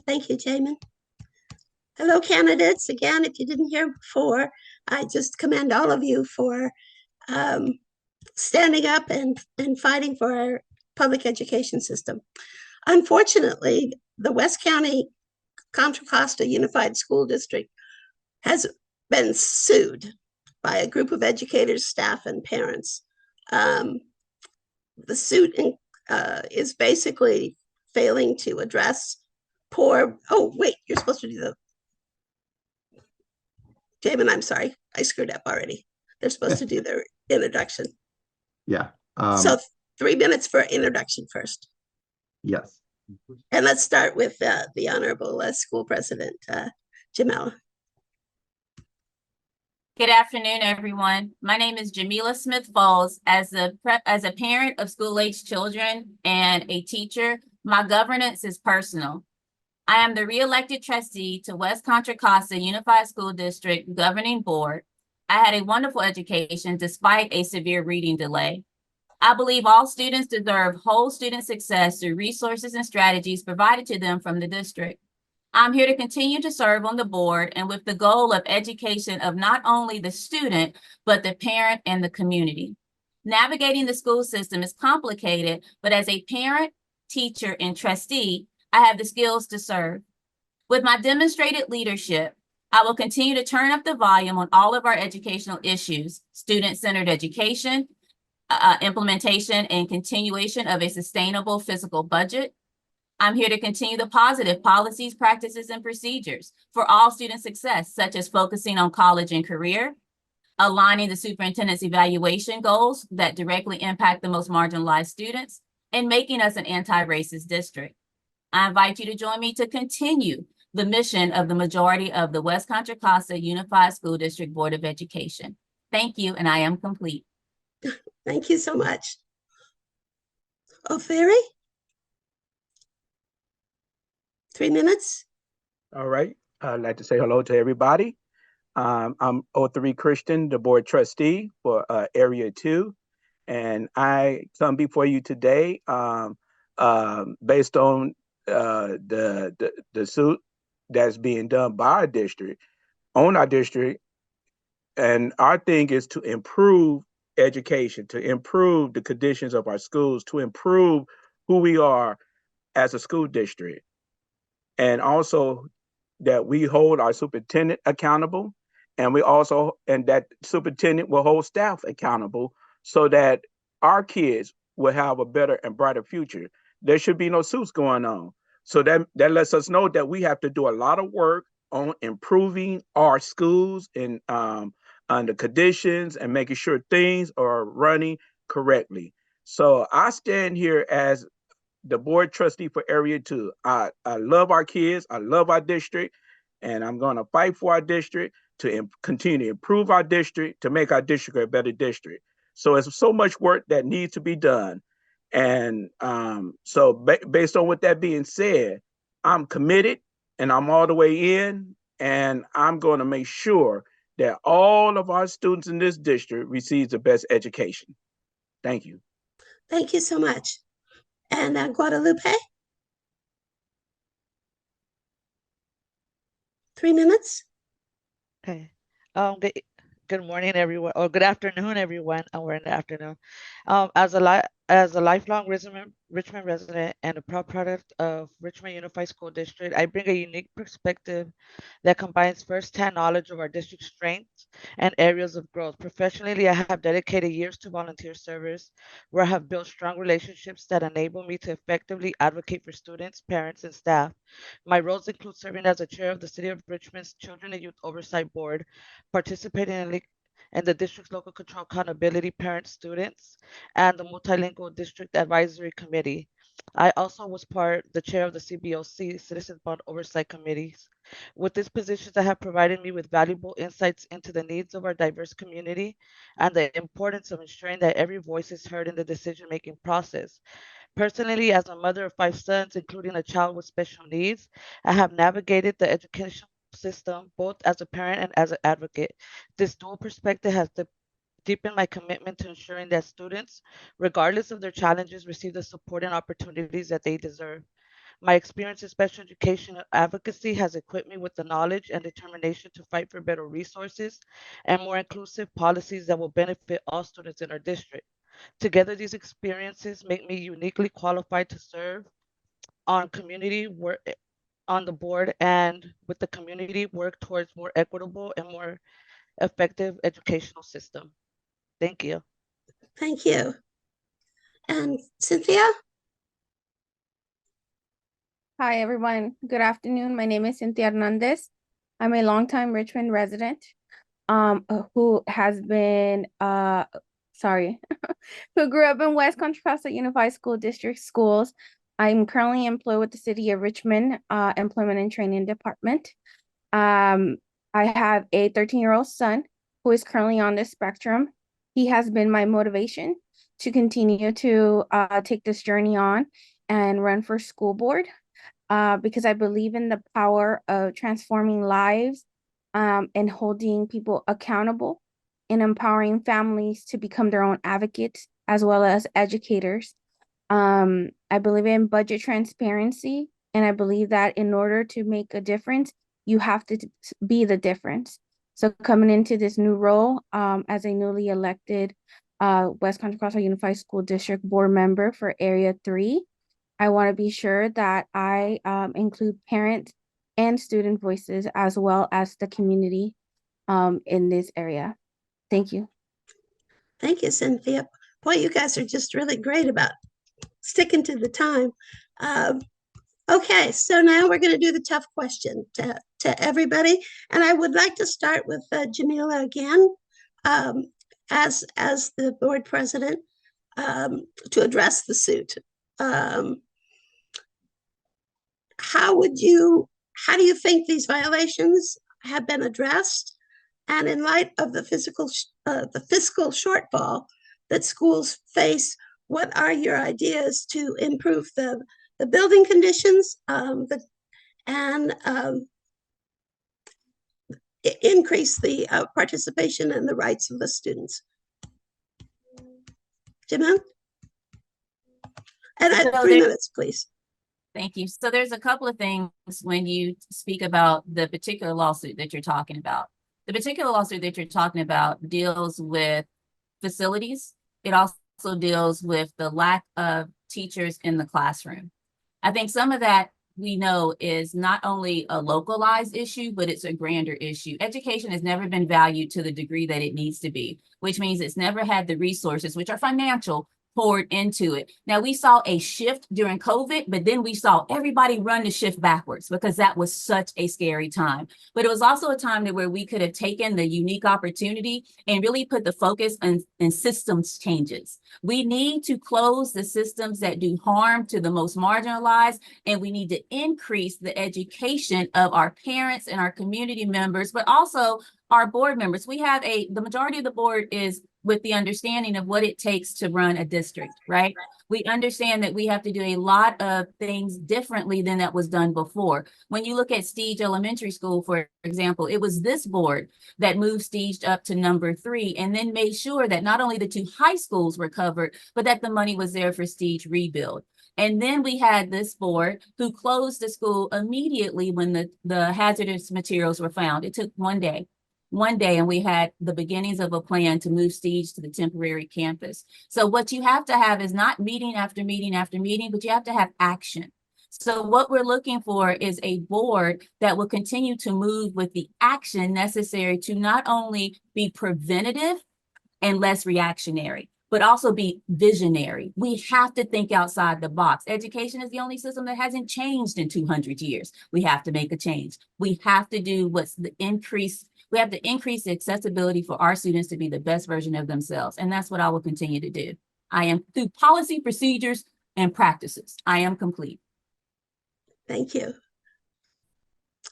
Thank you, Jamin. Hello, candidates. Again, if you didn't hear before, I just commend all of you for standing up and fighting for our public education system. Unfortunately, the West County Contra Costa Unified School District has been sued by a group of educators, staff, and parents. The suit is basically failing to address poor. Oh, wait, you're supposed to do the. Jamin, I'm sorry, I screwed up already. They're supposed to do their introduction. Yeah. So 3 minutes for introduction first. Yes. And let's start with the Honorable School President, Jamela. Good afternoon, everyone. My name is Jamila Smith-Falls. As a parent of school-age children and a teacher, my governance is personal. I am the re-elected trustee to West Contra Costa Unified School District Governing Board. I had a wonderful education despite a severe reading delay. I believe all students deserve whole student success through resources and strategies provided to them from the district. I'm here to continue to serve on the board and with the goal of education of not only the student, but the parent and the community. Navigating the school system is complicated, but as a parent, teacher, and trustee, I have the skills to serve. With my demonstrated leadership, I will continue to turn up the volume on all of our educational issues, student-centered education, implementation and continuation of a sustainable fiscal budget. I'm here to continue the positive policies, practices, and procedures for all student success, such as focusing on college and career, aligning the superintendent's evaluation goals that directly impact the most marginalized students, and making us an anti-racist district. I invite you to join me to continue the mission of the majority of the West Contra Costa Unified School District Board of Education. Thank you, and I am complete. Thank you so much. O'Ferry? 3 minutes. All right. I'd like to say hello to everybody. I'm O3 Christian, the board trustee for Area 2. And I come before you today based on the suit that's being done by our district, on our district. And our thing is to improve education, to improve the conditions of our schools, to improve who we are as a school district. And also that we hold our superintendent accountable, and that superintendent will hold staff accountable so that our kids will have a better and brighter future. There should be no suits going on. So that lets us know that we have to do a lot of work on improving our schools and on the conditions and making sure things are running correctly. So I stand here as the board trustee for Area 2. I love our kids. I love our district. And I'm going to fight for our district to continue to improve our district, to make our district a better district. So it's so much work that needs to be done. And based on what that being said, I'm committed and I'm all the way in. And I'm going to make sure that all of our students in this district receive the best education. Thank you. Thank you so much. And Guadalupe? 3 minutes. Okay. Good morning, everyone, or good afternoon, everyone. We're in the afternoon. As a lifelong Richmond resident and a proud product of Richmond Unified School District, I bring a unique perspective that combines first-hand knowledge of our district's strengths and areas of growth. Professionally, I have dedicated years to volunteer service, where I have built strong relationships that enable me to effectively advocate for students, parents, and staff. My roles include serving as the chair of the City of Richmond's Children and Youth Oversight Board, participating in the district's local control accountability parents, students, and the multilingual district advisory committee. I also was the chair of the CBOC Citizens Bond Oversight Committees. With these positions, I have provided me with valuable insights into the needs of our diverse community and the importance of ensuring that every voice is heard in the decision-making process. Personally, as a mother of 5 sons, including a child with special needs, I have navigated the educational system both as a parent and as an advocate. This dual perspective has deepened my commitment to ensuring that students, regardless of their challenges, receive the support and opportunities that they deserve. My experience in special education advocacy has equipped me with the knowledge and determination to fight for better resources and more inclusive policies that will benefit all students in our district. Together, these experiences make me uniquely qualified to serve on community work on the board and with the community work towards more equitable and more effective educational system. Thank you. Thank you. And Cynthia? Hi, everyone. Good afternoon. My name is Cynthia Hernandez. I'm a longtime Richmond resident, who has been, who grew up in West Contra Costa Unified School District schools. I'm currently employed with the City of Richmond, Employment and Training Department. I have a 13-year-old son who is currently on the spectrum. He has been my motivation to continue to take this journey on and run for school board. Because I believe in the power of transforming lives, and holding people accountable and empowering families to become their own advocates as well as educators. I believe in budget transparency, and I believe that in order to make a difference, you have to be the difference. So coming into this new role, as a newly elected West Contra Costa Unified School District board member for Area 3, I want to be sure that I include parent and student voices as well as the community in this area. Thank you. Thank you, Cynthia. Boy, you guys are just really great about sticking to the time. Okay, so now we're going to do the tough question to everybody. And I would like to start with Jamila again, as the board president, to address the suit. How do you think these violations have been addressed? And in light of the fiscal shortfall that schools face, what are your ideas to improve the building conditions, and increase the participation and the rights of the students? Jamil? And So 3 minutes, please. Thank you. So there's a couple of things when you speak about the particular lawsuit that you're talking about. The particular lawsuit that you're talking about deals with facilities. It also deals with the lack of teachers in the classroom. I think some of that we know is not only a localized issue, but it's a grander issue. Education has never been valued to the degree that it needs to be, which means it's never had the resources, which are financial, poured into it. Now, we saw a shift during COVID, but then we saw everybody run the shift backwards because that was such a scary time. But it was also a time where we could have taken the unique opportunity and really put the focus on systems changes. We need to close the systems that do harm to the most marginalized, and we need to increase the education of our parents and our community members, but also our board members. The majority of the board is with the understanding of what it takes to run a district, right? We understand that we have to do a lot of things differently than that was done before. When you look at Stige Elementary School, for example, it was this board that moved Stige up to number 3 and then made sure that not only the 2 high schools were covered, but that the money was there for Stige rebuild. And then we had this board who closed the school immediately when the hazardous materials were found. It took one day, and we had the beginnings of a plan to move Stige to the temporary campus. So what you have to have is not meeting after meeting after meeting, but you have to have action. So what we're looking for is a board that will continue to move with the action necessary to not only be preventative and less reactionary, but also be visionary. We have to think outside the box. Education is the only system that hasn't changed in 200 years. We have to make a change. We have to do we have to increase the accessibility for our students to be the best version of themselves. And that's what I will continue to do. I am through policy, procedures, and practices. I am complete. Thank you.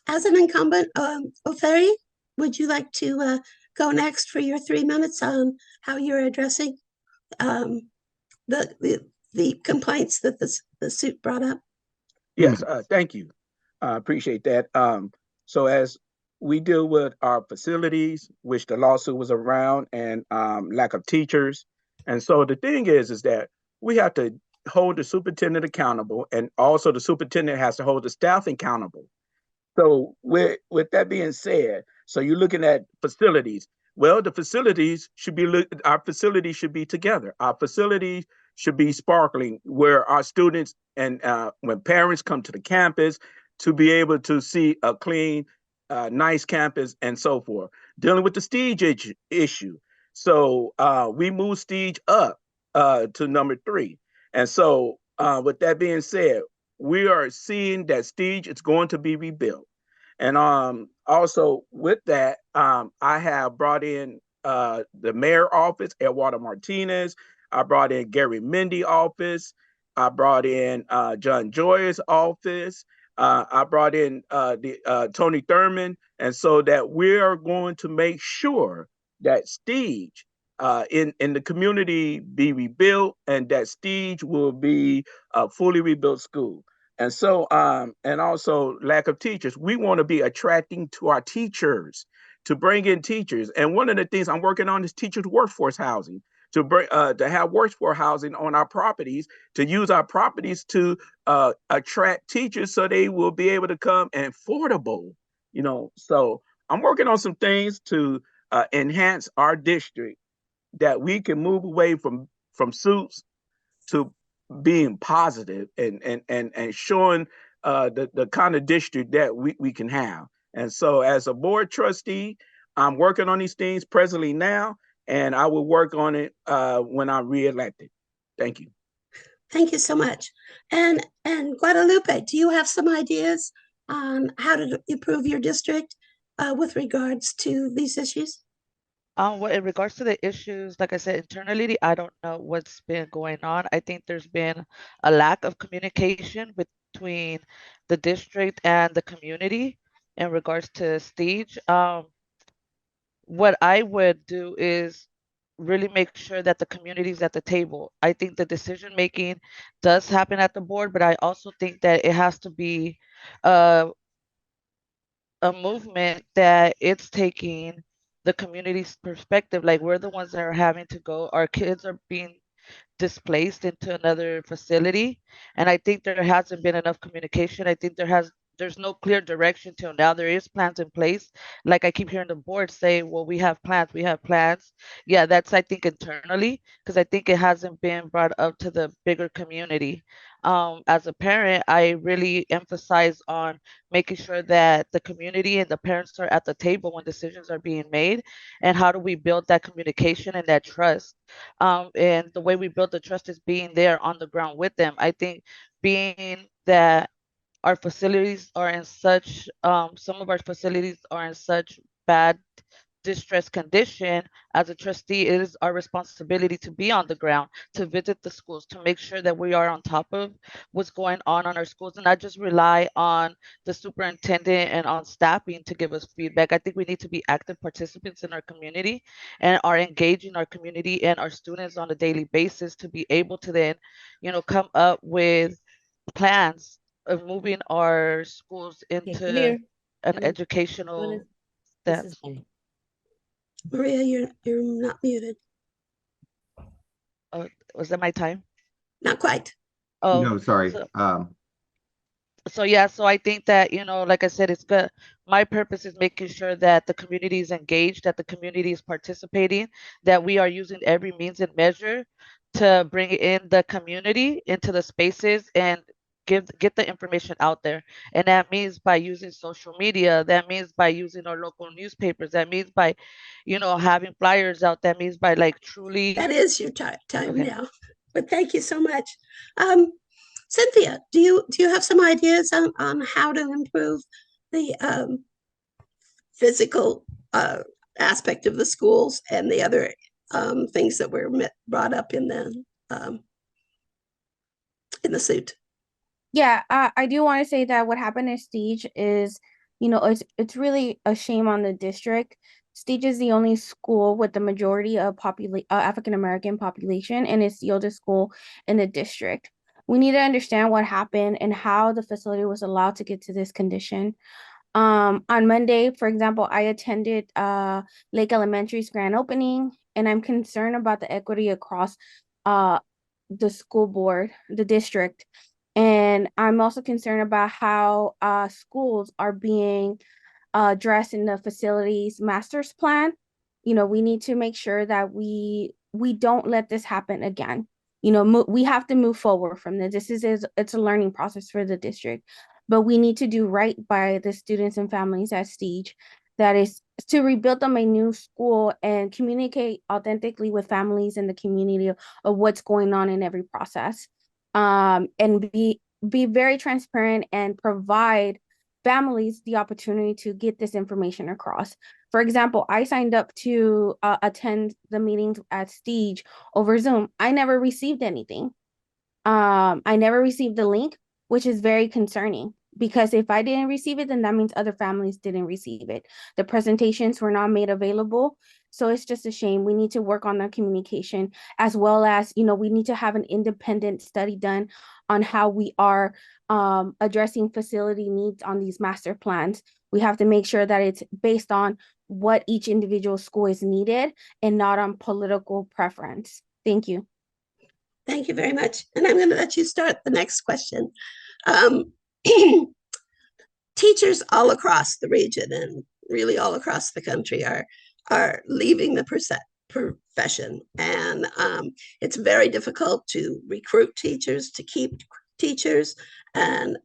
As an incumbent, Otheri, would you like to go next for your 3 minutes on how you're addressing the complaints that the suit brought up? Yes, thank you. I appreciate that. So as we deal with our facilities, which the lawsuit was around, and lack of teachers. And so the thing is that we have to hold the superintendent accountable, and also the superintendent has to hold the staff accountable. So with that being said, so you're looking at facilities. Well, the facilities should be our facilities should be together. Our facilities should be sparkling, where our students and when parents come to the campus to be able to see a clean, nice campus and so forth. Dealing with the Stige issue. So we moved Stige up to number 3. And so with that being said, we are seeing that Stige is going to be rebuilt. And also with that, I have brought in the mayor office, Eduardo Martinez. I brought in Gary Mindy office. I brought in John Joyer's office. I brought in Tony Thurman. And so that we are going to make sure that Stige in the community be rebuilt, and that Stige will be a fully rebuilt school. And so, and also lack of teachers. We want to be attracting to our teachers, to bring in teachers. And one of the things I'm working on is teachers workforce housing, to bring to have workforce housing on our properties, to use our properties to attract teachers so they will be able to come and affordable. So I'm working on some things to enhance our district, that we can move away from suits to being positive and showing the kind of district that we can have. And so as a board trustee, I'm working on these things presently now, and I will work on it when I'm reelected. Thank you. Thank you so much. And Guadalupe, do you have some ideas on how to improve your district with regards to these issues? Well, in regards to the issues, like I said, internally, I don't know what's been going on. I think there's been a lack of communication between the district and the community in regards to Stige. What I would do is really make sure that the community is at the table. I think the decision making does happen at the board, but I also think that it has to be a movement that it's taking the community's perspective. Like, we're the ones that are having to go. Our kids are being displaced into another facility, and I think there hasn't been enough communication. I think there's no clear direction till now. There is plans in place. Like, I keep hearing the board say, well, we have plans. Yeah, that's, I think, internally, because I think it hasn't been brought up to the bigger community. As a parent, I really emphasize on making sure that the community and the parents are at the table when decisions are being made, and how do we build that communication and that trust. And the way we build the trust is being there on the ground with them. I think being that our facilities are in such, some of our facilities are in such bad distressed condition, as a trustee, it is our responsibility to be on the ground, to visit the schools, to make sure that we are on top of what's going on our schools, and not just rely on the superintendent and on staffing to give us feedback. I think we need to be active participants in our community, and are engaging our community and our students on a daily basis, to be able to then, come up with plans of moving our schools into Here, an Hello. educational this step. is Jenny. Maria, you're not muted. Oh, was that my time? Not quite. Oh, No, sorry. so yeah, so I think that, like I said, it's good. My purpose is making sure that the community is engaged, that the community is participating, that we are using every means and measure to bring in the community into the spaces and get the information out there. And that means by using social media, that means by using our local newspapers, that means by, having flyers out, that means by truly. That is your time Okay. now. But thank you so much. Cynthia, do you have some ideas on how to improve the physical aspect of the schools and the other things that were brought up in the suit? Yeah, I do want to say that what happened in Stige is, it's really a shame on the district. Stige is the only school with the majority of African American population, and it's the oldest school in the district. We need to understand what happened and how the facility was allowed to get to this condition. On Monday, for example, I attended Lake Elementary's grand opening, and I'm concerned about the equity across the school board, the district. And I'm also concerned about how schools are being addressed in the facilities master's plan. You know, we need to make sure that we don't let this happen again. You know, we have to move forward from this. It's a learning process for the district, but we need to do right by the students and families at Stige. That is to rebuild them a new school and communicate authentically with families in the community of what's going on in every process. And be very transparent and provide families the opportunity to get this information across. For example, I signed up to attend the meetings at Stige over Zoom. I never received anything. I never received the link, which is very concerning because if I didn't receive it, then that means other families didn't receive it. The presentations were not made available. So it's just a shame. We need to work on our communication as well as, you know, we need to have an independent study done on how we are addressing facility needs on these master plans. We have to make sure that it's based on what each individual school is needed and not on political preference. Thank you. Thank you very much. And I'm going to let you start the next question. Teachers all across the region and really all across the country are leaving the profession. And it's very difficult to recruit teachers, to keep teachers. And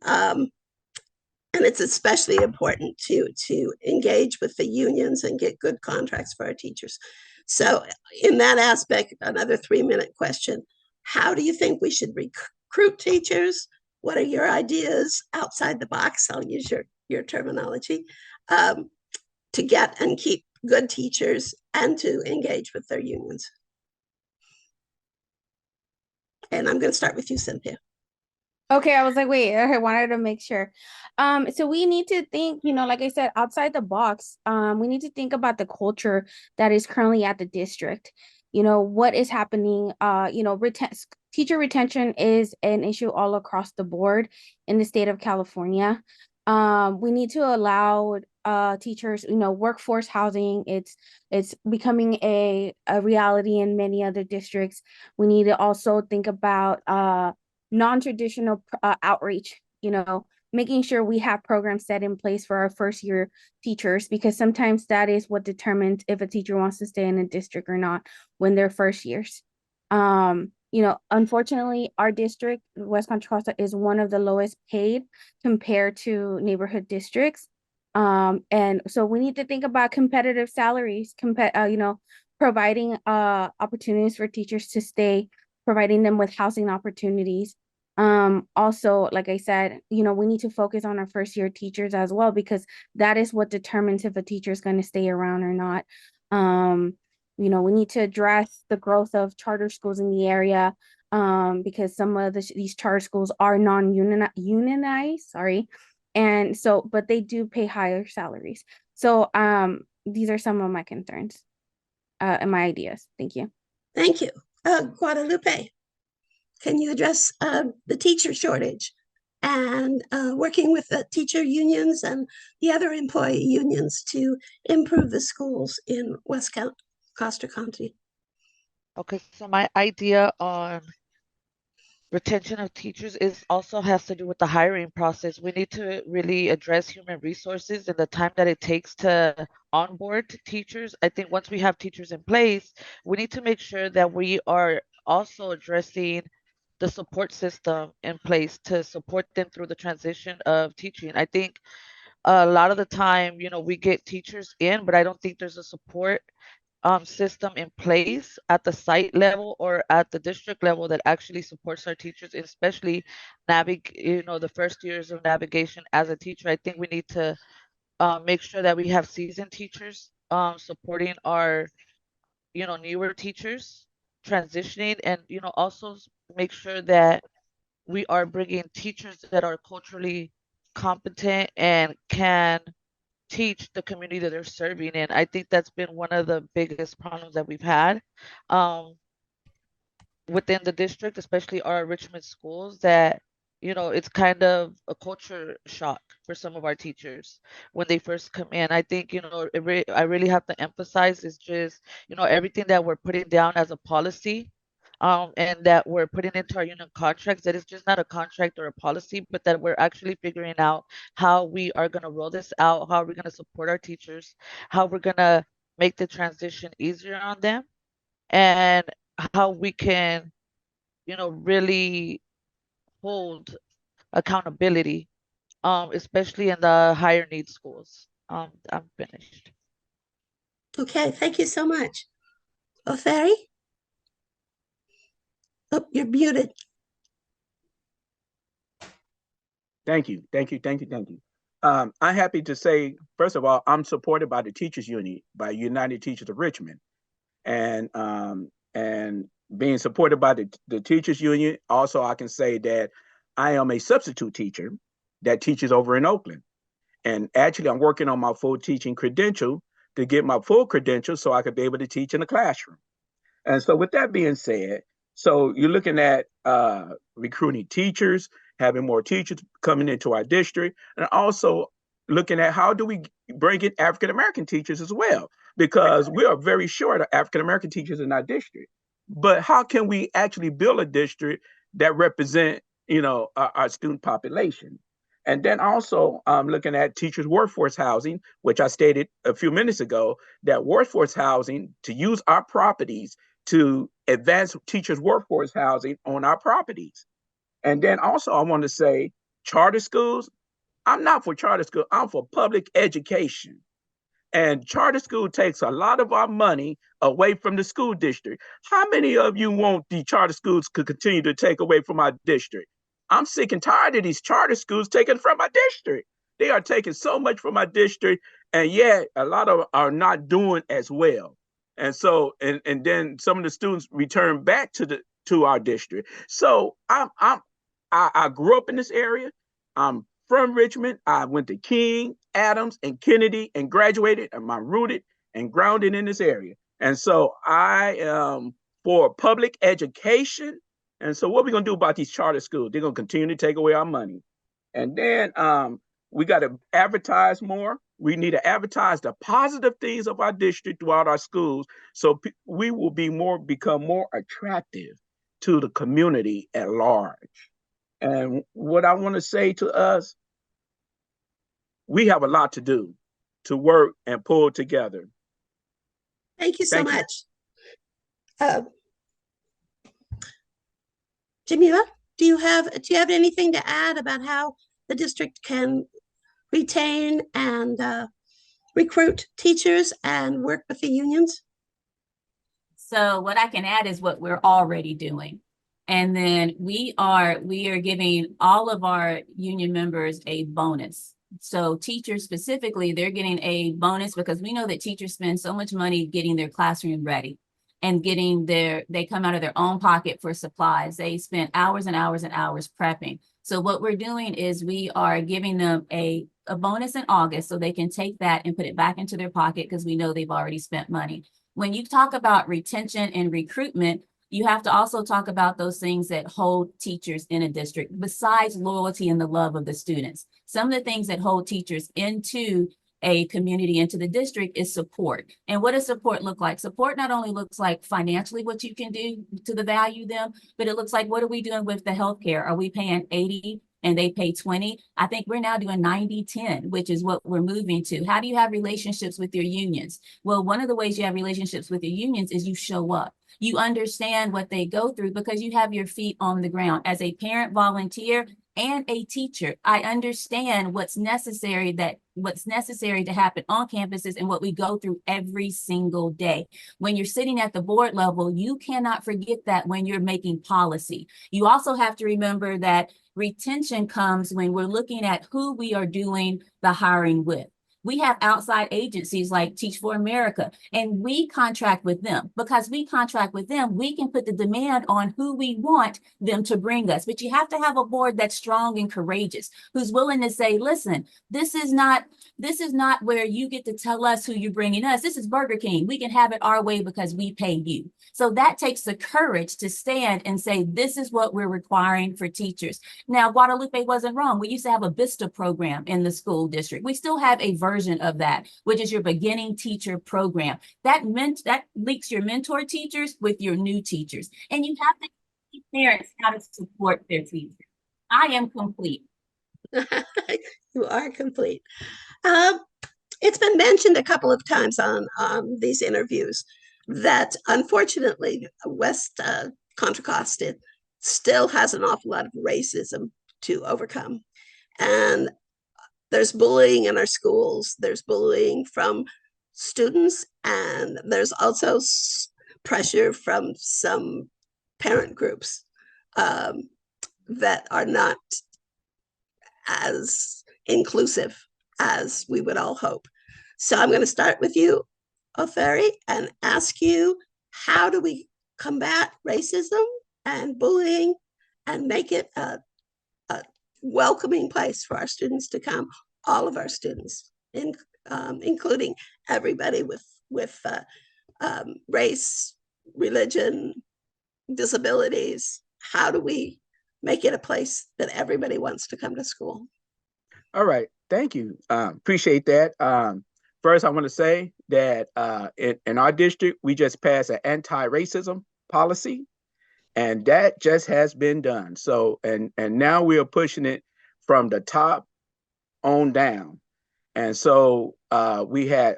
it's especially important to engage with the unions and get good contracts for our teachers. So in that aspect, another 3-minute question. How do you think we should recruit teachers? What are your ideas outside the box? I'll use your terminology to get and keep good teachers and to engage with their unions. And I'm going to start with you, Cynthia. Okay, I was like, wait, I wanted to make sure. So we need to think, you know, like I said, outside the box. We need to think about the culture that is currently at the district. You know, what is happening, you know, teacher retention is an issue all across the board in the state of California. We need to allow teachers, you know, workforce housing. It's becoming a reality in many other districts. We need to also think about non-traditional outreach, you know, making sure we have programs set in place for our first year teachers, because sometimes that is what determines if a teacher wants to stay in a district or not when they're first years. You know, unfortunately, our district, West Contra Costa, is one of the lowest paid compared to neighborhood districts. And so we need to think about competitive salaries, you know, providing opportunities for teachers to stay, providing them with housing opportunities. Also, like I said, you know, we need to focus on our first year teachers as well, because that is what determines if a teacher is going to stay around or not. You know, we need to address the growth of charter schools in the area, because some of these charter schools are non-unionized, sorry. And so, but they do pay higher salaries. So these are some of my concerns and my ideas. Thank you. Thank you. Guadalupe, can you address the teacher shortage and working with the teacher unions and the other employee unions to improve the schools in West Costa County? Okay, so my idea on retention of teachers is also has to do with the hiring process. We need to really address human resources and the time that it takes to onboard teachers. I think once we have teachers in place, we need to make sure that we are also addressing the support system in place to support them through the transition of teaching. I think a lot of the time, you know, we get teachers in, but I don't think there's a support system in place at the site level or at the district level that actually supports our teachers, especially you know, the first years of navigation as a teacher. I think we need to make sure that we have seasoned teachers supporting our, you know, newer teachers transitioning, and, you know, also make sure that we are bringing teachers that are culturally competent and can teach the community that they're serving in. I think that's been one of the biggest problems that we've had within the district, especially our Richmond schools, that, you know, it's kind of a culture shock for some of our teachers when they first come in. I think, you know, I really have to emphasize is just, you know, everything that we're putting down as a policy and that we're putting into our union contracts, that it's just not a contract or a policy, but that we're actually figuring out how we are going to roll this out, how we're going to support our teachers, how we're going to make the transition easier on them, and how we can, really hold accountability, especially in the higher need schools. I'm finished. Okay, thank you so much. O'Ferry? Oh, you're muted. Thank you. I'm happy to say, first of all, I'm supported by the teachers union, by United Teachers of Richmond, and being supported by the teachers union. Also, I can say that I am a substitute teacher that teaches over in Oakland, and actually, I'm working on my full teaching credential to get my full credential so I could be able to teach in the classroom. And so, with that being said, so you're looking at recruiting teachers, having more teachers coming into our district, and also looking at how do we bring in African American teachers as well, because we are very short of African American teachers in our district. But how can we actually build a district that represent, our student population? And then also looking at teachers' workforce housing, which I stated a few minutes ago, that workforce housing to use our properties to advance teachers' workforce housing on our properties. And then also, I want to say charter schools. I'm not for charter school, I'm for public education. And charter school takes a lot of our money away from the school district. How many of you want the charter schools to continue to take away from our district? I'm sick and tired of these charter schools taking from our district. They are taking so much from our district, and yet a lot of them are not doing as well. And so, and then some of the students return back to our district. So I grew up in this area. I'm from Richmond. I went to King, Adams, and Kennedy and graduated. And I'm rooted and grounded in this area. And so I am for public education. And so what are we going to do about these charter schools? They're going to continue to take away our money. And then we got to advertise more. We need to advertise the positive things of our district throughout our schools, so we will become more attractive to the community at large. And what I want to say to us, we have a lot to do to work and pull together. Thank you so Thank you. much. Jamila, do you have anything to add about how the district can retain and recruit teachers and work with the unions? So what I can add is what we're already doing. And then we are giving all of our union members a bonus. So teachers specifically, they're getting a bonus because we know that teachers spend so much money getting their classroom ready and they come out of their own pocket for supplies. They spend hours and hours and hours prepping. So what we're doing is we are giving them a bonus in August so they can take that and put it back into their pocket because we know they've already spent money. When you talk about retention and recruitment, you have to also talk about those things that hold teachers in a district besides loyalty and the love of the students. Some of the things that hold teachers into a community, into the district, is support. And what does support look like? Support not only looks like financially what you can do to the value them, but it looks like, what are we doing with the healthcare? Are we paying 80 and they pay 20? I think we're now doing 90-10, which is what we're moving to. How do you have relationships with your unions? Well, one of the ways you have relationships with your unions is you show up. You understand what they go through because you have your feet on the ground. As a parent volunteer and a teacher, I understand what's necessary to happen on campuses and what we go through every single day. When you're sitting at the board level, you cannot forget that when you're making policy. You also have to remember that retention comes when we're looking at who we are doing the hiring with. We have outside agencies like Teach for America, and we contract with them. Because we contract with them, we can put the demand on who we want them to bring us. But you have to have a board that's strong and courageous, who's willing to say, listen, this is not where you get to tell us who you're bringing us. This is Burger King. We can have it our way because we pay you. So that takes the courage to stand and say, this is what we're requiring for teachers. Now, Guadalupe wasn't wrong. We used to have a VISTA program in the school district. We still have a version version of that, which is your beginning teacher program. That links your mentor teachers with your new teachers. And you have to teach parents how to support their teachers. I am complete. You are complete. Um, it's been mentioned a couple of times on these interviews that unfortunately West Contra Costa still has an awful lot of racism to overcome. And there's bullying in our schools. There's bullying from students, and there's also pressure from some parent groups that are not as inclusive as we would all hope. So I'm going to start with you, Othari, and ask you, how do we combat racism and bullying and make it a welcoming place for our students to come, all of our students, including everybody with race, religion, disabilities? How do we make it a place that everybody wants to come to school? All right, thank you. Appreciate that. First, I want to say that in our district, we just passed an anti-racism policy, and that just has been done. So, and now we are pushing it from the top on down. And so we had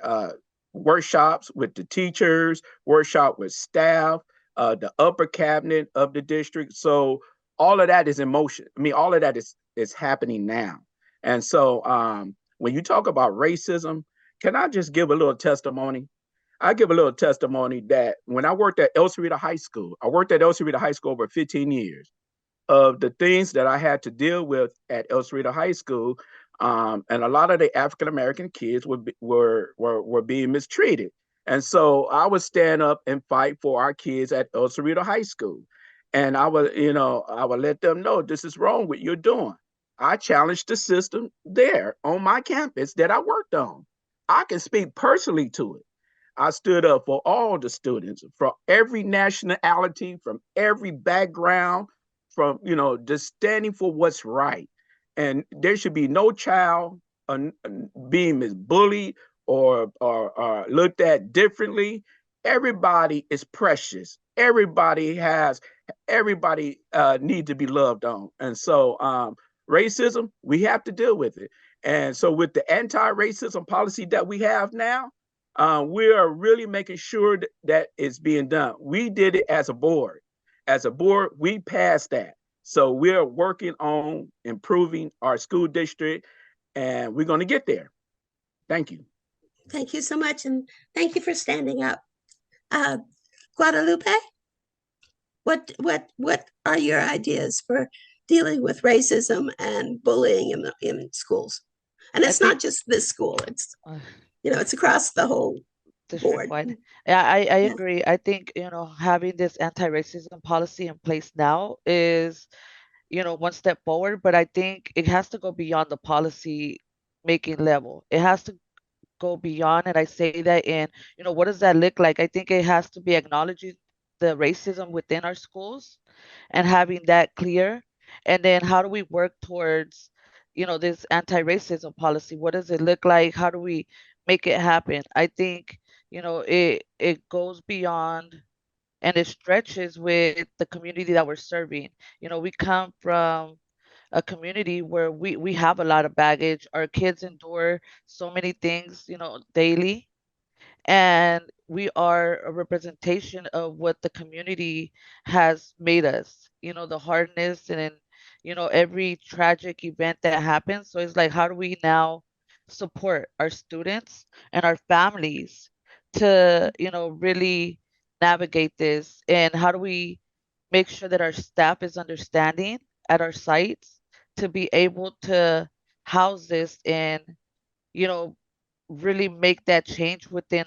workshops with the teachers, workshop with staff, the upper cabinet of the district. So all of that is in motion. I mean, all of that is happening now. And so when you talk about racism, can I just give a little testimony? I give a little testimony that when I worked at El Cerrito High School, I worked at El Cerrito High School over 15 years. Of the things that I had to deal with at El Cerrito High School, and a lot of the African American kids were being mistreated. And so I would stand up and fight for our kids at El Cerrito High School. And I would let them know, this is wrong what you're doing. I challenged the system there on my campus that I worked on. I can speak personally to it. I stood up for all the students from every nationality, from every background, from, just standing for what's right. And there should be no child being bullied or looked at differently. Everybody is precious. Everybody needs to be loved on. And so racism, we have to deal with it. And so with the anti-racism policy that we have now, we are really making sure that it's being done. We did it as a board. As a board, we passed that. So we're working on improving our school district, and we're going to get there. Thank you. Thank you so much, and thank you for standing up. Guadalupe, what are your ideas for dealing with racism and bullying in schools? And it's not just this school; it's it's across the whole board. Yeah, I agree. I think having this anti-racism policy in place now is one step forward, but I think it has to go beyond the policy making level. It has to go beyond, and I say that in what does that look like? I think it has to be acknowledging the racism within our schools and having that clear, and then how do we work towards this anti-racism policy? What does it look like? How do we make it happen? I think it goes beyond, and it stretches with the community that we're serving. We come from a community where we have a lot of baggage. Our kids endure so many things daily, and we are a representation of what the community has made us, the hardness and every tragic event that happens. So it's like, how do we now support our students and our families to really navigate this, and how do we make sure that our staff is understanding at our sites to be able to house this and really make that change within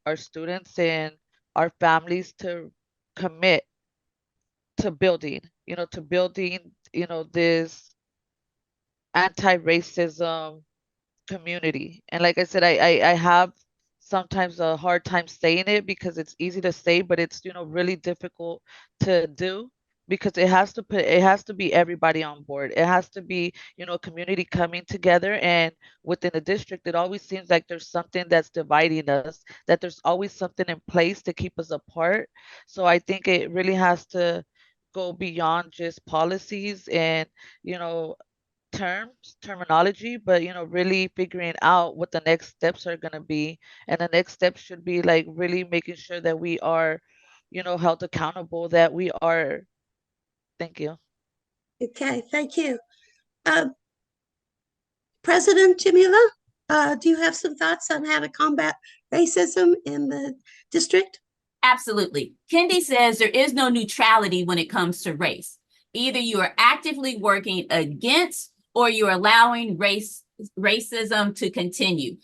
our students and our families to commit to building this anti-racism community. And like I said, I have sometimes a hard time saying it because it's easy to say, but it's really difficult to do. because it has to be everybody on board. It has to be, community coming together. And within the district, it always seems like there's something that's dividing us, that there's always something in place to keep us apart. So I think it really has to go beyond just policies and, you know, terminology, but really figuring out what the next steps are going to be. And the next steps should be like really making sure that we are, held accountable, that we are. Thank you. Okay, thank you. President Jamila, do you have some thoughts on how to combat racism in the district? Absolutely. Kendi says there is no neutrality when it comes to race. Either you are actively working against or you're allowing racism to continue.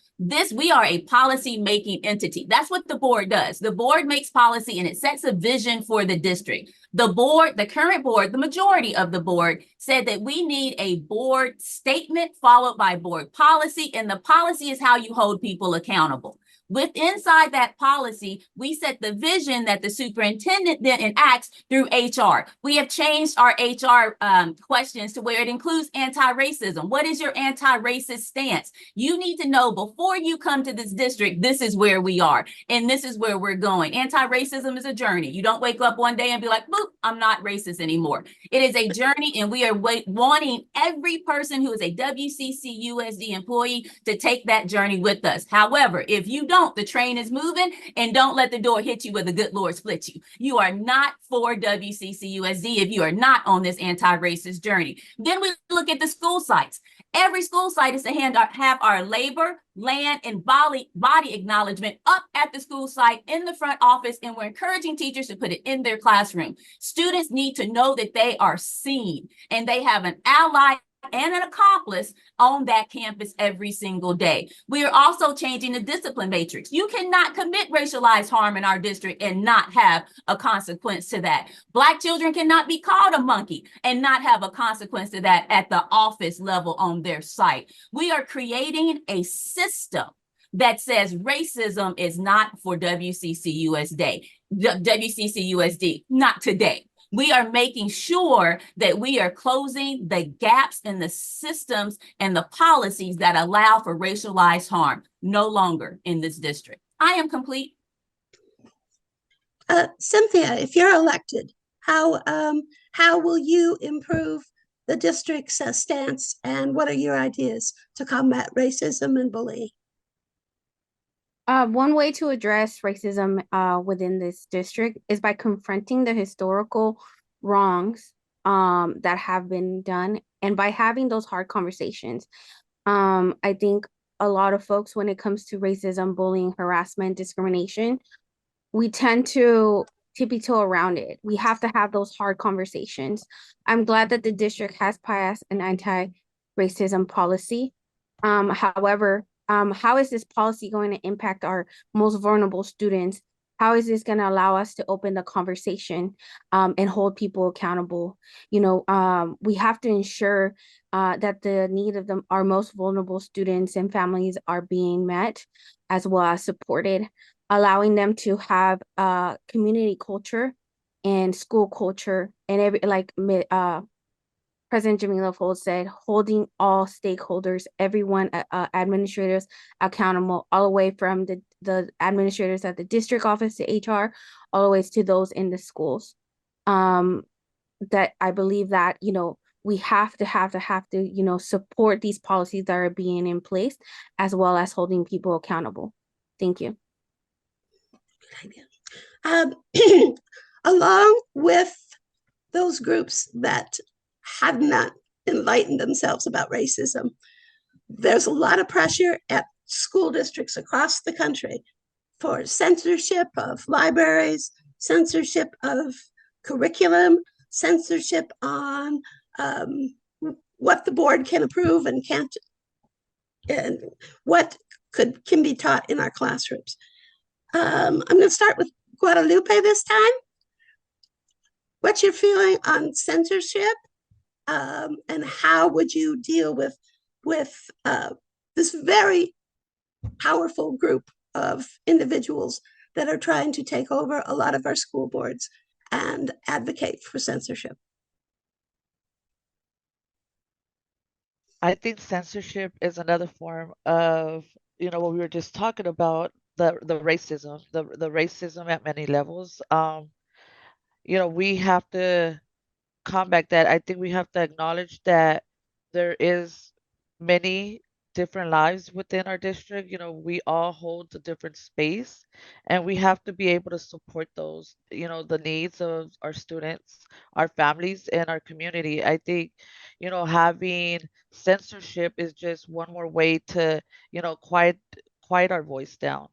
We are a policy making entity. That's what the board does. The board makes policy and it sets a vision for the district. The board, the current board, the majority of the board said that we need a board statement followed by board policy, and the policy is how you hold people accountable. Inside that policy, we set the vision that the superintendent then enacts through HR. We have changed our HR questions to where it includes anti-racism. What is your anti-racist stance? You need to know before you come to this district, this is where we are and this is where we're going. Anti-racism is a journey. You don't wake up one day and be like, boop, I'm not racist anymore. It is a journey, and we are wanting every person who is a WCC USD employee to take that journey with us. However, if you don't, the train is moving, and don't let the door hit you where the good Lord split you. You are not for WCC USD if you are not on this anti-racist journey. Then we look at the school sites. Every school site is to have our labor, land, and body acknowledgement up at the school site in the front office, and we're encouraging teachers to put it in their classroom. Students need to know that they are seen and they have an ally and an accomplice on that campus every single day. We are also changing the discipline matrix. You cannot commit racialized harm in our district and not have a consequence to that. Black children cannot be called a monkey and not have a consequence to that at the office level on their site. We are creating a system that says racism is not for WCC USD, not today. We are making sure that we are closing the gaps in the systems and the policies that allow for racialized harm no longer in this district. I am complete. Cynthia, if you're elected, how will you improve the district's stance, and what are your ideas to combat racism and bullying? One way to address racism within this district is by confronting the historical wrongs that have been done, and by having those hard conversations. I think a lot of folks, when it comes to racism, bullying, harassment, discrimination, we tend to tippy-toe around it. We have to have those hard conversations. I'm glad that the district has passed an anti-racism policy. However, how is this policy going to impact our most vulnerable students? How is this going to allow us to open the conversation and hold people accountable? We have to ensure that the need of our most vulnerable students and families are being met, as well as supported, allowing them to have community culture and school culture, and President Jamila Fold said, holding all stakeholders, everyone, administrators accountable, all the way from the administrators at the district office to HR, all the way to those in the schools. That I believe that, we have to, support these policies that are being in place, as well as holding people accountable. Thank you. Along with those groups that have not enlightened themselves about racism, there's a lot of pressure at school districts across the country for censorship of libraries, censorship of curriculum, censorship on what the board can approve and can't, and what can be taught in our classrooms. I'm going to start with Guadalupe this time. What's your feeling on censorship, and how would you deal with this very powerful group of individuals that are trying to take over a lot of our school boards and advocate for censorship? I think censorship is another form of, what we were just talking about, the racism, the racism at many levels. We have to combat that. I think we have to acknowledge that there is many different lives within our district. We all hold a different space, and we have to be able to support those, the needs of our students, our families, and our community. I think, having censorship is just one more way to, quiet our voice down.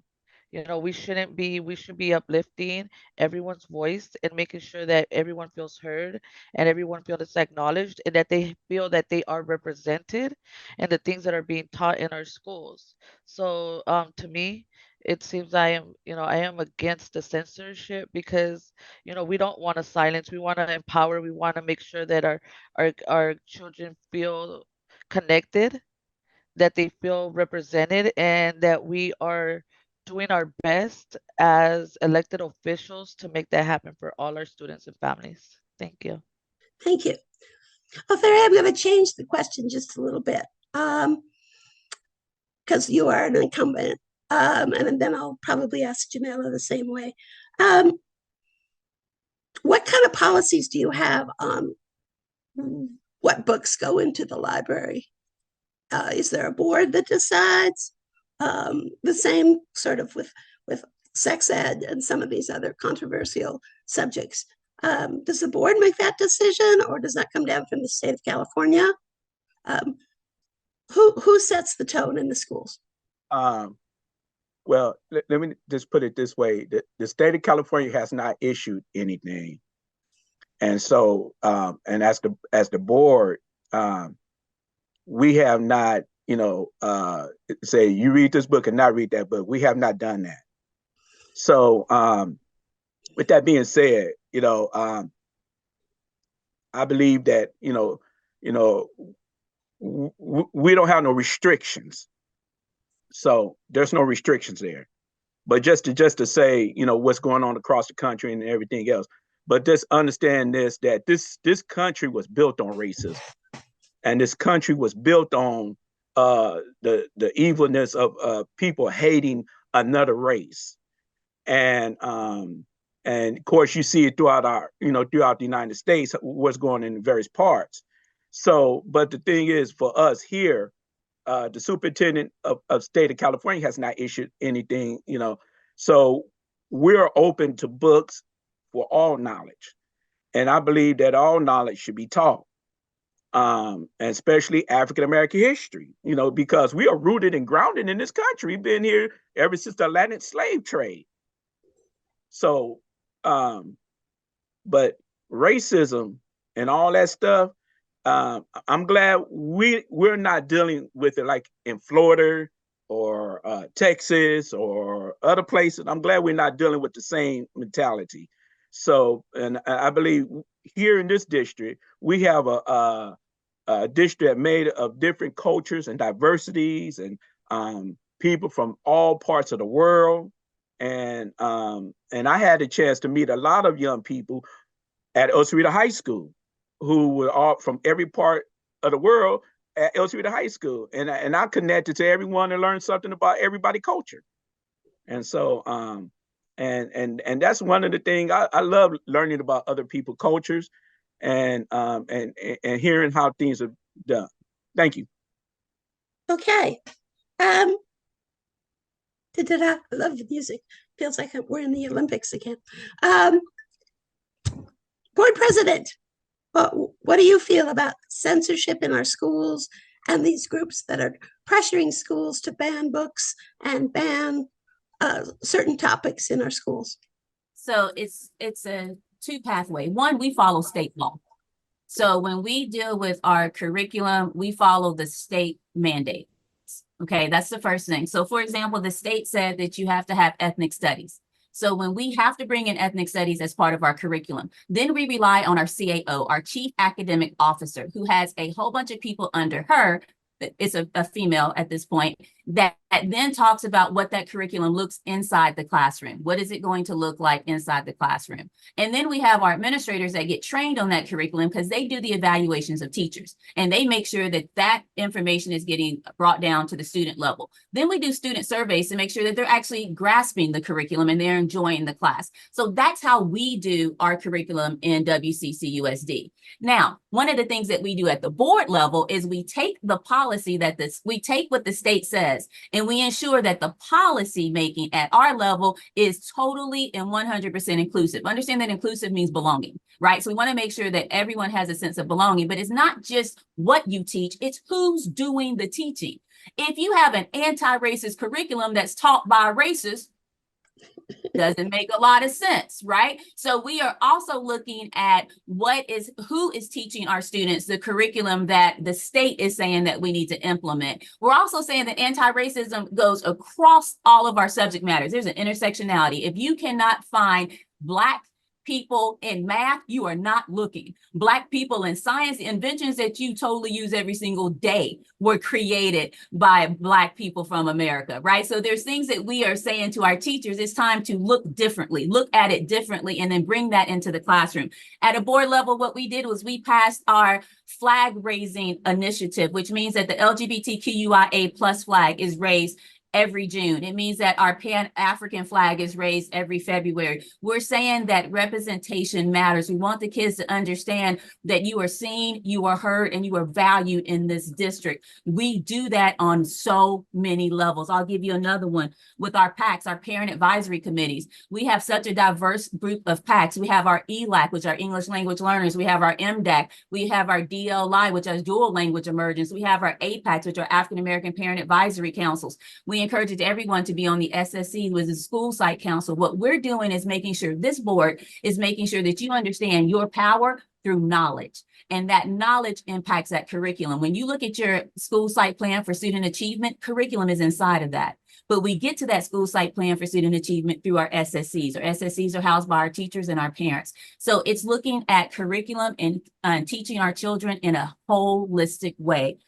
We should be uplifting everyone's voice and making sure that everyone feels heard and everyone feels acknowledged and that they feel that they are represented and the things that are being taught in our schools. So to me, it seems I am against the censorship because, we don't want to silence, we want to empower, we want to make sure that our children feel connected, that they feel represented, and that we are doing our best as elected officials to make that happen for all our students and families. Thank you. Thank you. Oh, Farah, I'm going to change the question just a little bit because you are an incumbent, and then I'll probably ask Jamila the same way. What kind of policies do you have on what books go into the library? Is there a board that decides? The same sort of with sex ed and some of these other controversial subjects. Does the board make that decision, or does that come down from the state of California? Who sets the tone in the schools? Well, let me just put it this way: the state of California has not issued anything, and so and as the board, we have not, say you read this book and not read that book. We have not done that. So with that being said, I believe that we don't have no restrictions. So there's no restrictions there. But just to say, what's going on across the country and everything else. But just understand that this country was built on racism. And this country was built on the evilness of people hating another race. And of course you see it throughout throughout the United States, what's going on in various parts. So, but the thing is, for us here, the superintendent of state of California has not issued anything, so we're open to books for all knowledge. And I believe that all knowledge should be taught, and especially African-American history, because we are rooted and grounded in this country. We've been here ever since the Atlantic slave trade. So, but racism and all that stuff, I'm glad we're not dealing with it like in Florida or Texas or other places. I'm glad we're not dealing with the same mentality. So, and I believe here in this district, we have a district made of different cultures and diversities and people from all parts of the world. And I had a chance to meet a lot of young people at El Cerrito High School who were all from every part of the world at El Cerrito High School. And I connected to everyone and learned something about everybody's culture. And so, and that's one of the things I love, learning about other people's cultures and hearing how things are done. Thank you. Okay. I love the music. Feels like we're in the Olympics again. Board President, what do you feel about censorship in our schools and these groups that are pressuring schools to ban books and ban certain topics in our schools? So it's a two pathway. One, we follow state law. So when we deal with our curriculum, we follow the state mandate. Okay, that's the first thing. So for example, the state said that you have to have ethnic studies. So when we have to bring in ethnic studies as part of our curriculum, then we rely on our CAO, our Chief Academic Officer, who has a whole bunch of people under her. It's a female at this point. that then talks about what that curriculum looks inside the classroom. What is it going to look like inside the classroom? And then we have our administrators that get trained on that curriculum because they do the evaluations of teachers and they make sure that that information is getting brought down to the student level. Then we do student surveys to make sure that they're actually grasping the curriculum and they're enjoying the class. So that's how we do our curriculum in WCCUSD. Now, one of the things that we do at the board level is we take the policy we take what the state says, and we ensure that the policy making at our level is totally and 100% inclusive. Understand that inclusive means belonging, right? So we want to make sure that everyone has a sense of belonging, but it's not just what you teach, it's who's doing the teaching. If you have an anti-racist curriculum that's taught by racists, doesn't make a lot of sense, right? So we are also looking at who is teaching our students the curriculum that the state is saying that we need to implement. We're also saying that anti-racism goes across all of our subject matters. There's an intersectionality. If you cannot find Black people in math, you are not looking. Black people in science, inventions that you totally use every single day were created by Black people from America, right? So there's things that we are saying to our teachers, it's time to look differently, look at it differently, and then bring that into the classroom. At a board level, what we did was we passed our flag raising initiative, which means that the LGBTQIA plus flag is raised every June. It means that our Pan-African flag is raised every February. We're saying that representation matters. We want the kids to understand that you are seen, you are heard, and you are valued in this district. We do that on so many levels. I'll give you another one with our PACs, our parent advisory committees. We have such a diverse group of PACs. We have our ELAC, which are English language learners. We have our MDAC. We have our DLI, which is dual language emergence. We have our APACs, which are African American Parent Advisory Councils. We encourage everyone to be on the SSC, which is School Site Council. What we're doing is making sure this board is making sure that you understand your power through knowledge, and that knowledge impacts that curriculum. When you look at your school site plan for student achievement, curriculum is inside of that. But we get to that school site plan for student achievement through our SSCs. Our SSCs are housed by our teachers and our parents. So it's looking at curriculum and teaching our children in a holistic way.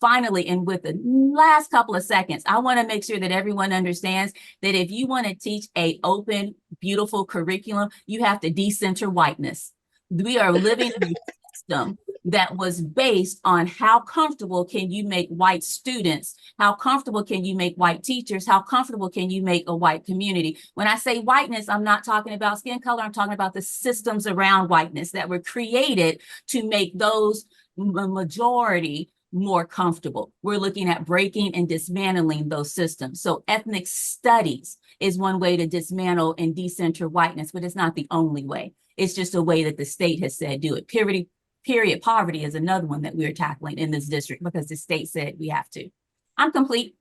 Finally, and with the last couple of seconds, I want to make sure that everyone understands that if you want to teach an open, beautiful curriculum, you have to decenter whiteness. We are living in a system that was based on how comfortable can you make white students, how comfortable can you make white teachers, how comfortable can you make a white community. When I say whiteness, I'm not talking about skin color, I'm talking about the systems around whiteness that were created to make those majority more comfortable. We're looking at breaking and dismantling those systems. So ethnic studies is one way to dismantle and decenter whiteness, but it's not the only way. It's just a way that the state has said do it. Period poverty is another one that we're tackling in this district because the state said we have to. I'm complete.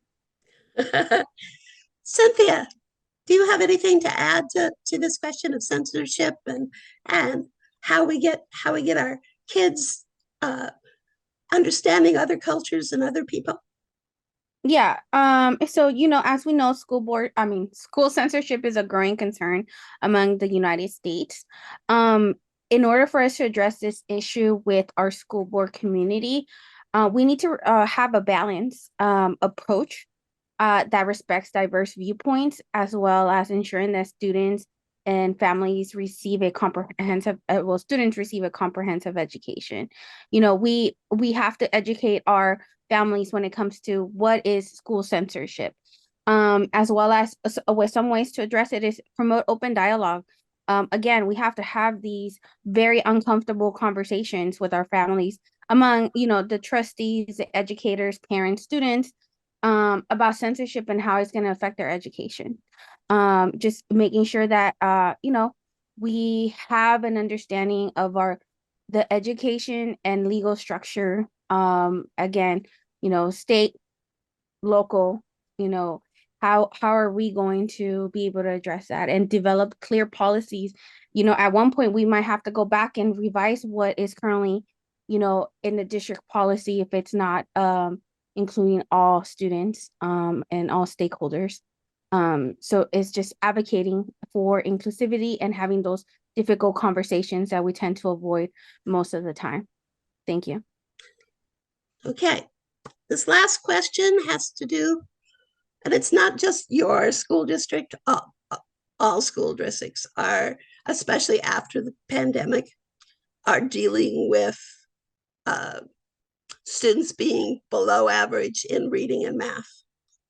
Cynthia, do you have anything to add to this question of censorship and how we get our kids understanding other cultures and other people? Yeah. So, as we know, school censorship is a growing concern among the United States. In order for us to address this issue with our school board community, we need to have a balanced approach that respects diverse viewpoints, as well as ensuring that students and families receive a comprehensive, students receive a comprehensive education. We have to educate our families when it comes to what is school censorship, as well as with some ways to address it is promote open dialogue. Again, we have to have these very uncomfortable conversations with our families among, the trustees, the educators, parents, students, about censorship and how it's going to affect their education. Just making sure that, we have an understanding of the education and legal structure. Again, state, local, how are we going to be able to address that and develop clear policies? At one point we might have to go back and revise what is currently, in the district policy if it's not including all students and all stakeholders. So it's just advocating for inclusivity and having those difficult conversations that we tend to avoid most of the time. Thank you. Okay. This last question has to do, and it's not just your school district, all school districts are, especially after the pandemic, are dealing with students being below average in reading and math.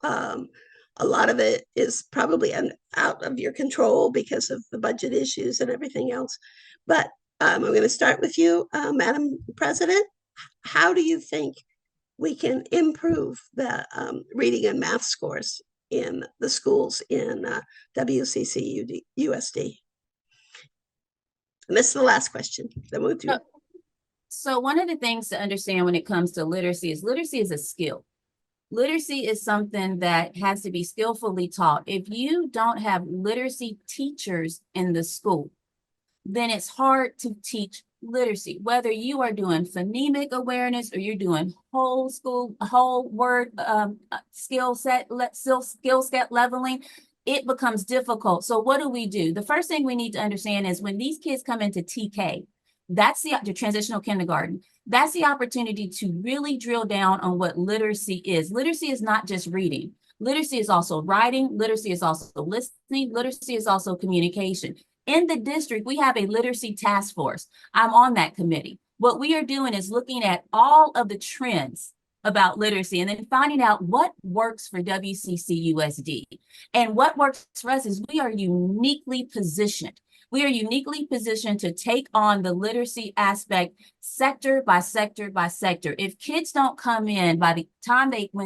A lot of it is probably out of your control because of the budget issues and everything else. But I'm going to start with you, Madam President. How do you think we can improve the reading and math scores in the schools in WCC USD? And this is the last question. Then we'll do. So one of the things to understand when it comes to literacy is a skill. Literacy is something that has to be skillfully taught. If you don't have literacy teachers in the school, then it's hard to teach literacy, whether you are doing phonemic awareness or you're doing whole word skill set leveling. It becomes difficult. So what do? The first thing we need to understand is when these kids come into TK, that's the transitional kindergarten. That's the opportunity to really drill down on what literacy is. Literacy is not just reading. Literacy is also writing. Literacy is also listening. Literacy is also communication. In the district, we have a literacy task force. I'm on that committee. What we are doing is looking at all of the trends about literacy and then finding out what works for WCC USD. And what works for us is we are uniquely positioned. We are uniquely positioned to take on the literacy aspect sector by sector by sector. If kids don't come in when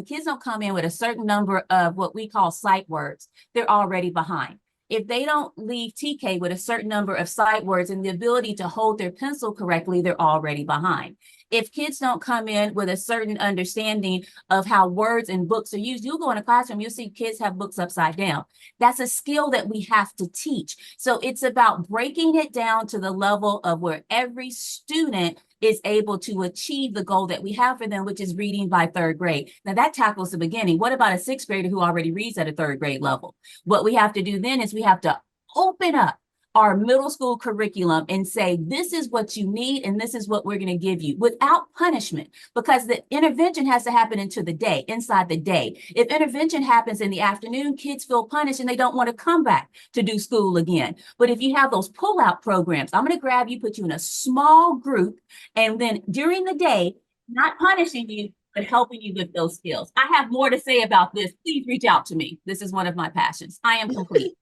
kids don't come in with a certain number of what we call sight words, they're already behind. If they don't leave TK with a certain number of sight words and the ability to hold their pencil correctly, they're already behind. If kids don't come in with a certain understanding of how words and books are used, you'll go in a classroom, you'll see kids have books upside down. That's a skill that we have to teach. So it's about breaking it down to the level of where every student is able to achieve the goal that we have for them, which is reading by third grade. Now that tackles the beginning. What about a sixth grader who already reads at a third grade level? What we have to do then is we have to open up our middle school curriculum and say, this is what you need and this is what we're going to give you without punishment, because the intervention has to happen inside the day. If intervention happens in the afternoon, kids feel punished and they don't want to come back to do school again. But if you have those pull-out programs, I'm going to grab you, put you in a small group, and then during the day, not punishing you, but helping you with those skills. I have more to say about this. Please reach out to me. This is one of my passions. I am complete.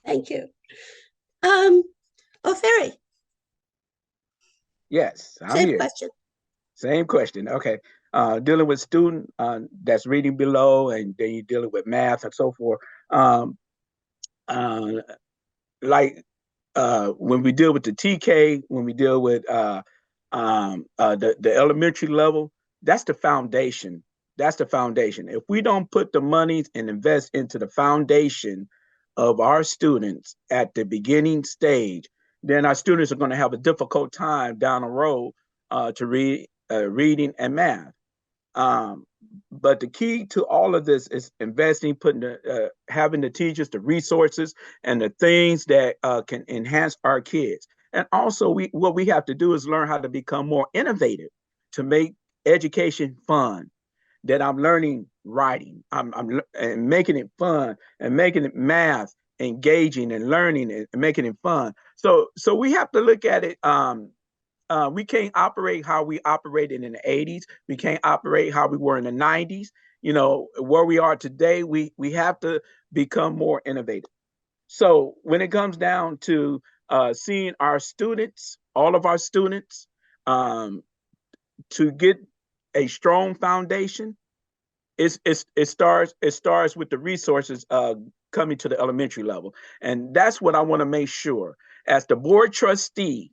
Thank you. Ferry. Yes, I'm Same here. question. Same question. Okay. Dealing with student that's reading below, and then you're dealing with math and so forth. When we deal with the TK, when we deal with the elementary level, that's the foundation. That's the foundation. If we don't put the money and invest into the foundation of our students at the beginning stage, then our students are going to have a difficult time down the road to read reading and math. But the key to all of this is investing, having the teachers, the resources, and the things that can enhance our kids. And also, what we have to do is learn how to become more innovative to make education fun. That I'm learning writing, I'm and making it fun, and making it math engaging, and learning it and making it fun. So we have to look at it. We can't operate how we operated in the 80s. We can't operate how we were in the 90s. You know, where we are today, we have to become more innovative. So when it comes down to seeing our students, all of our students, to get a strong foundation, it starts with the resources coming to the elementary level. And that's what I want to make sure. As the board trustee,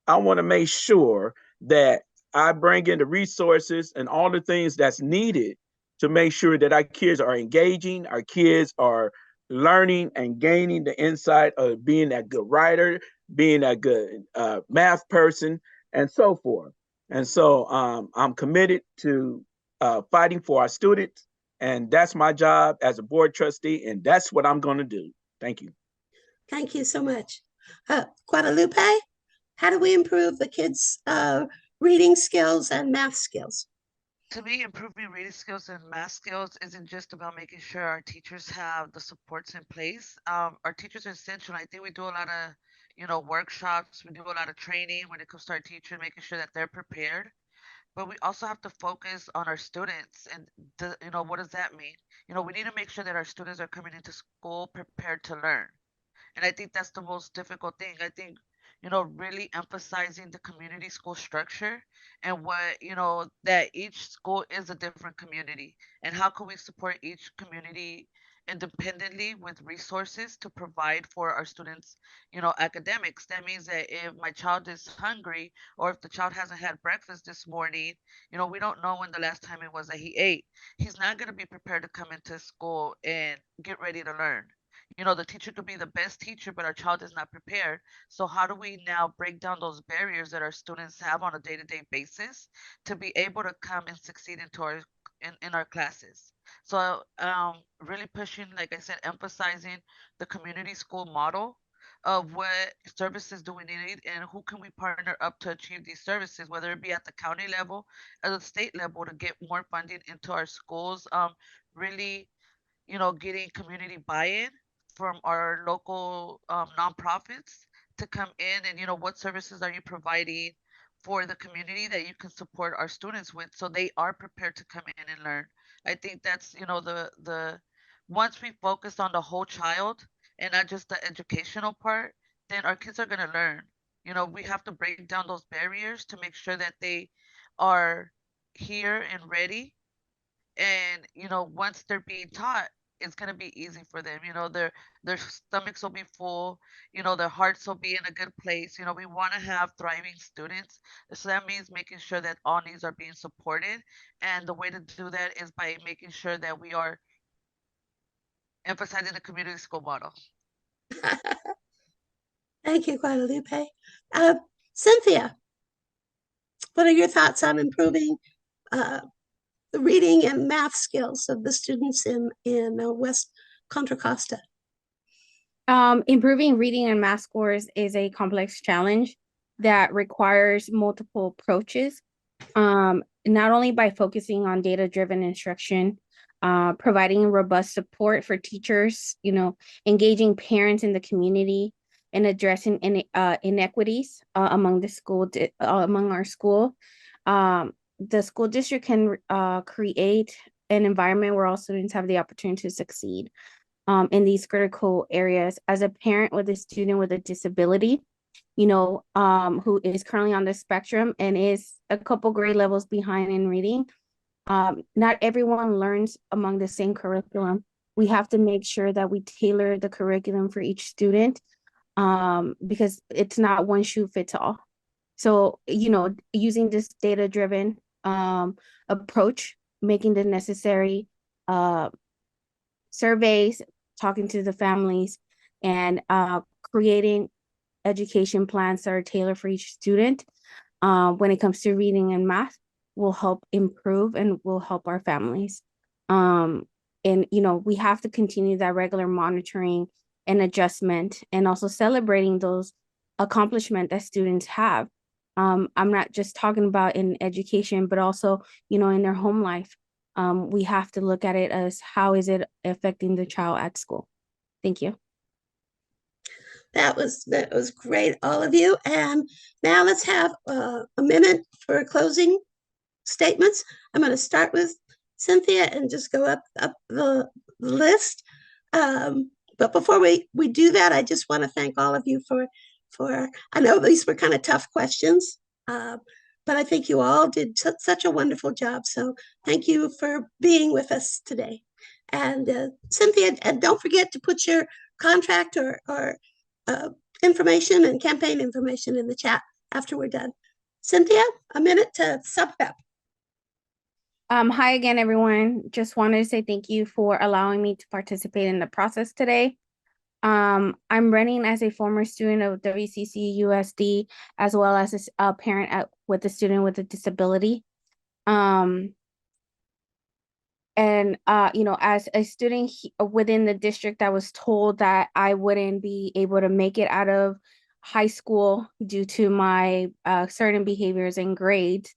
I want to make sure that I bring in the resources and all the things that's needed to make sure that our kids are engaging, our kids are learning and gaining the insight of being that good writer, being that good math person, and so forth. And so I'm committed to fighting for our students, and that's my job as a board trustee, and that's what I'm going to do. Thank you. Thank you so much. Guadalupe, how do we improve the kids' reading skills and math skills? to me, improving reading skills and math skills isn't just about making sure our teachers have the supports in place. Our teachers are essential. I think we do a lot of, workshops. We do a lot of training when it comes to our teachers, making sure that they're prepared. But we also have to focus on our students, and what does that mean? We need to make sure that our students are coming into school prepared to learn. And I think that's the most difficult thing. I think, really emphasizing the community school structure and what, that each school is a different community. And how can we support each community independently with resources to provide for our students, academics. That means that if my child is hungry or if the child hasn't had breakfast this morning, we don't know when the last time it was that he ate. He's not going to be prepared to come into school and get ready to learn. The teacher could be the best teacher, but our child is not prepared. So how do we now break down those barriers that our students have on a day-to-day basis to be able to come and succeed in our classes? So really pushing, like I said, emphasizing the community school model of what services do we need and who can we partner up to achieve these services, whether it be at the county level or the state level to get more funding into our schools. Really, getting community buy-in from our local nonprofits to come in and, what services are you providing for the community that you can support our students with so they are prepared to come in and learn. I think that's, the once we focus on the whole child and not just the educational part, then our kids are going to learn. We have to break down those barriers to make sure that they are here and ready, and once they're being taught, it's going to be easy for them. Their stomachs will be full, their hearts will be in a good place. We want to have thriving students, so that means making sure that all needs are being supported, and the way to do that is by making sure that we are emphasizing the community school model. Thank you, Guadalupe. Cynthia, what are your thoughts on improving the reading and math skills of the students in West Contra Costa? Improving reading and math scores is a complex challenge that requires multiple approaches, not only by focusing on data-driven instruction, providing robust support for teachers, engaging parents in the community, and addressing inequities among our school. The school district can create an environment where all students have the opportunity to succeed in these critical areas. As a parent with a student with a disability, who is currently on the spectrum and is a couple grade levels behind in reading, not everyone learns among the same curriculum. We have to make sure that we tailor the curriculum for each student, because it's not one shoe fits all. So, using this data-driven approach, making the necessary surveys, talking to the families, and creating education plans that are tailored for each student when it comes to reading and math will help improve and will help our families. And, we have to continue that regular monitoring and adjustment, and also celebrating those accomplishments that students have. I'm not just talking about in education, but also, in their home life. We have to look at it as how is it affecting the child at school. Thank you. That was great, all of you. And now let's have a minute for closing statements. I'm going to start with Cynthia and just go up the list. But before we do that, I just want to thank all of you for I know these were kind of tough questions, but I think you all did such a wonderful job. So thank you for being with us today. And Cynthia, and don't forget to put your contract or information and campaign information in the chat after we're done. Cynthia, a minute to sum up. Hi again, everyone. Just wanted to say thank you for allowing me to participate in the process today. I'm running as a former student of WCC USD, as well as a parent with a student with a disability. And as a student within the district, I was told that I wouldn't be able to make it out of high school due to my certain behaviors and grades.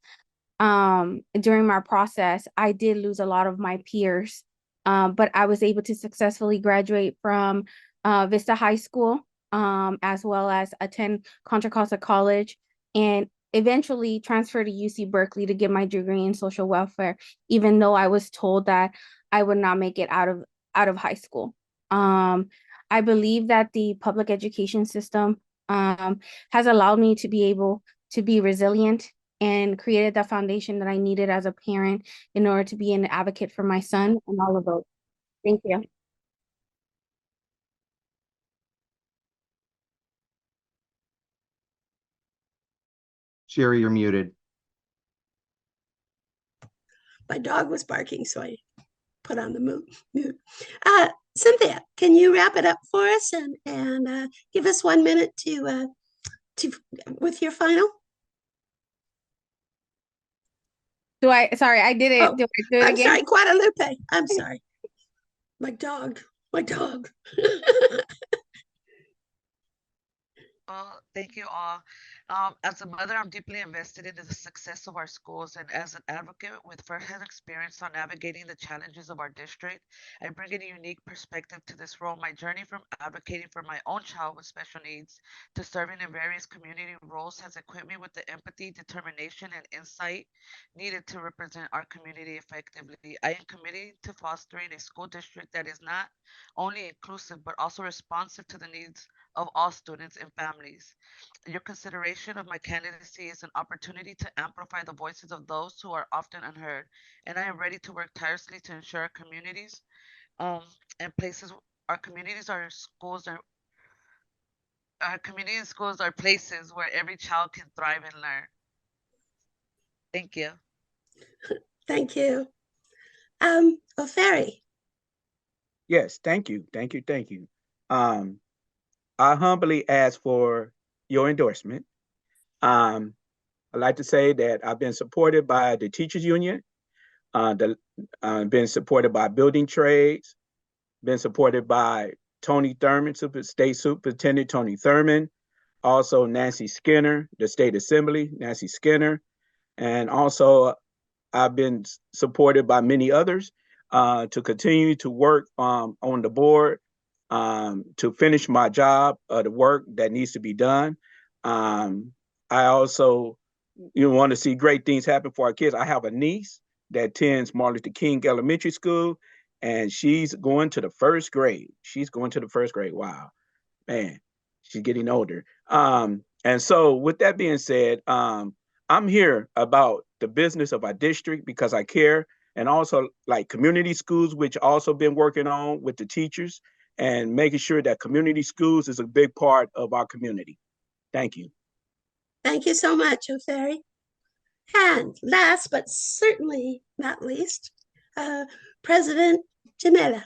During my process, I did lose a lot of my peers, but I was able to successfully graduate from Vista High School, as well as attend Contra Costa College, and eventually transfer to UC Berkeley to get my degree in social welfare, even though I was told that I would not make it out of high school. I believe that the public education system has allowed me to be able to be resilient and created the foundation that I needed as a parent in order to be an advocate for my son and all of those. Thank you. Sherry, you're muted. My dog was barking, so I put on the mute. Cynthia, can you wrap it up for us and give us 1 minute to with your final? Sorry, I did it. Oh, Do I do it I'm again? sorry, Guadalupe. I'm sorry. My dog. Well, thank you all. As a mother, I'm deeply invested in the success of our schools, and as an advocate with firsthand experience on navigating the challenges of our district, I bring a unique perspective to this role. My journey from advocating for my own child with special needs to serving in various community roles has equipped me with the empathy, determination, and insight needed to represent our community effectively. I am committed to fostering a school district that is not only inclusive but also responsive to the needs of all students and families. Your consideration of my candidacy is an opportunity to amplify the voices of those who are often unheard, and I am ready to work tirelessly to ensure our communities um, and places, our communities, our community and schools are places where every child can thrive and learn. Thank you. Thank you. O'Ferry. Yes, thank you. I humbly ask for your endorsement. I'd like to say that I've been supported by the teachers union, been supported by building trades, been supported by Tony Thurman, State Superintendent Tony Thurman, also Nancy Skinner, the State Assembly, Nancy Skinner, and also I've been supported by many others to continue to work on the board, to finish my job, the work that needs to be done. I also want to see great things happen for our kids. I have a niece that attends Martin Luther King Elementary School, and she's going to the first grade. Wow, man, she's getting older. And so with that being said, I'm here about the business of our district because I care, and also like community schools, which also been working on with the teachers and making sure that community schools is a big part of our community. Thank you. Thank you so much, O'Ferry. And last but certainly not least, President Jamila.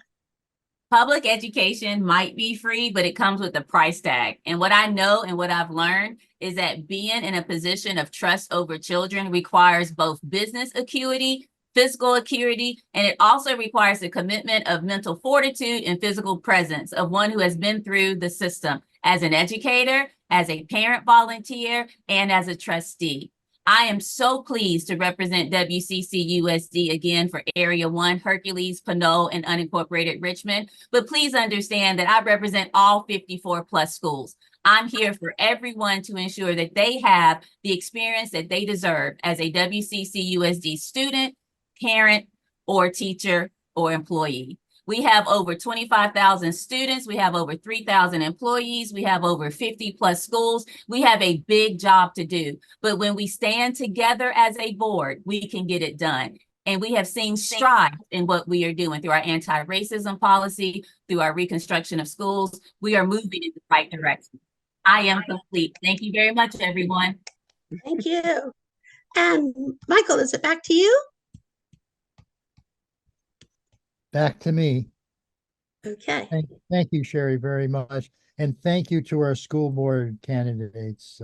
Public education might be free, but it comes with a price tag. And what I know and what I've learned is that being in a position of trust over children requires both business acuity, physical acuity, and it also requires the commitment of mental fortitude and physical presence of one who has been through the system as an educator, as a parent volunteer, and as a trustee. I am so pleased to represent WCC USD again for Area 1, Hercules, Pinole, and unincorporated Richmond. But please understand that I represent all 54 plus schools. I'm here for everyone to ensure that they have the experience that they deserve as a WCC USD student, parent, or teacher, or employee. We have over 25,000 students. We have over 3,000 employees. We have over 50 plus schools. We have a big job to do. But when we stand together as a board, we can get it done. And we have seen strides in what we are doing through our anti-racism policy, through our reconstruction of schools. We are moving in the right direction. I am complete. Thank you very much, everyone. Thank you. And Michael, is it back to you? Back to me. Okay. Thank you, Sherry, very much. And thank you to our school board candidates.